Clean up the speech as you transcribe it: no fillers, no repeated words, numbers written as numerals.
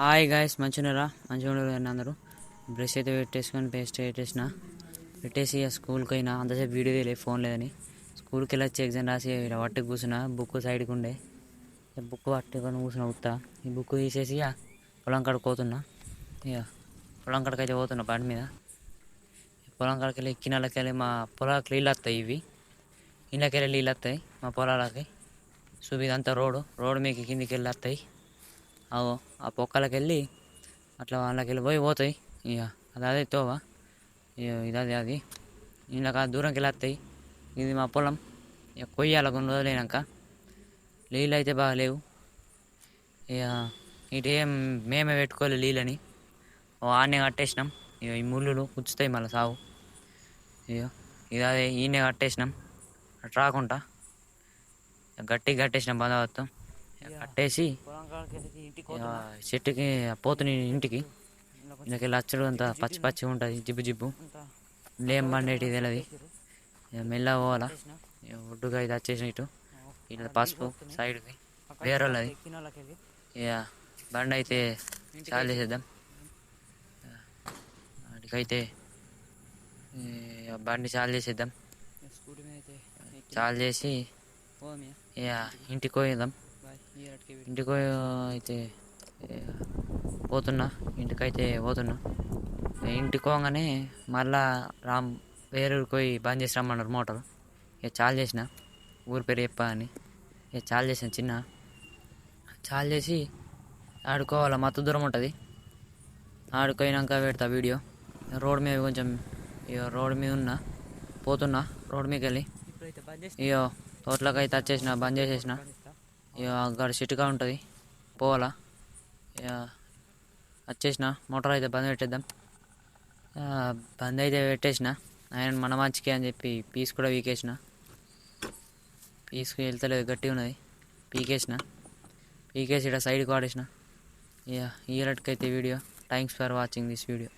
Hi guys, మంచిగా అందరూ brush అయితే పెట్టేసుకొని పేస్ట్ పెట్టేసి స్కూల్కి అయినా అంతసేపు వీడియో తీయలే, ఫోన్ లేదని. స్కూల్కి వెళ్ళొచ్చి ఎగ్జామ్ రాసి ఇలా పట్టుకు కూర్చున్నా. బుక్ సైడ్కి ఉండే బుక్ పట్టుకొని కూర్చున్నా. ఉత్తా ఈ బుక్ తీసేసి పొలం కాడికి పోతున్నా. ఇక పొలం కాడికి అయితే పోతున్నా బండి మీద. పొలం కాడికి వెళ్ళి ఎక్కినళ్ళకి వెళ్ళి మా పొలాలకు నీళ్ళు వస్తాయి. ఇళ్ళకి వెళ్ళి నీళ్ళు వస్తాయి మా పొలాలకి. సో ఇదంతా రోడ్డు మీకు కిందికి వెళ్ళి వస్తాయి. ఆ పొక్కలకి వెళ్ళి అట్లా వాళ్ళకి వెళ్ళి పోతాయి. ఇక అదే తోవ, ఇక అది ఇందాక దూరంకి వెళ్ళి వస్తాయి. ఇది మా పొలం. ఇక కొయ్యాల కొన్ని రోజులైనాక. నీళ్ళు అయితే బాగా లేవు. ఇక ఇటేం మేమే పెట్టుకోవాలి నీళ్ళని. ఆడనే కట్టేసినాం. ఇక ఈ ముళ్ళు గుచ్చుతాయి మళ్ళీ సాగు. ఇక అదే ఈయనే కట్టేసినాం అటు రాకుండా. గట్టిగా కట్టేసినాం బందోబస్తు. కట్టేసి చెట్టుకి పోతుని ఇంటికి ఇందుకెళ్ళి లచ్చడు అంతా పచ్చి పచ్చిగా ఉంటుంది. జిబ్బు లేం బండేటిది తెలియదు. మెల్లగా పోవాలా. ఒడ్డుగా ఇది వచ్చేసిన ఇట్లా పసుపు సైడ్కి వేరే వాళ్ళది. ఇక బండి అయితే చాలు చేసేద్దాం. వాటికైతే బండి చాలు చేసేద్దాం. చాలు చేసి ఇక ఇంటికి పోయేద్దాం. ఇంటికి అయితే పోతున్నా. ఇంటికైతే పోతున్నా. ఇంటికి పోగానే మళ్ళా వేరే ఊరికి పోయి బంద్ చేసి రమ్మన్నారు మోటార్. ఇక చాలు చేసిన, ఊరి పేరు చెప్పా అని. ఇక చాలు చేసిన చాలు చేసి ఆడుకోవాలి. మత్తు దూరం ఉంటుంది. ఆడుకోయినాక పెడతా వీడియో. రోడ్ మీద కొంచెం ఇక రోడ్ మీద పోతున్నా. రోడ్ మీదకి వెళ్ళి ఇక తోటలోకి అయితే వచ్చేసిన, బంద్ చేసేసిన. ఇక అక్కడ సిట్టుగా ఉంటుంది, పోవాలా. ఇక వచ్చేసిన. మోటార్ అయితే బంద్ పెట్టేద్దాం. బంద్ అయితే పెట్టేసిన. ఆయన మన మంచికే అని చెప్పి పీస్ కూడా పీకేసిన. పీస్కి వెళ్తలేదు, గట్టిగా ఉన్నది. పీకేసి ఇక్కడ సైడ్కి వాడేసిన. ఇక ఈ రట్టుకైతే video. Thanks for watching this video.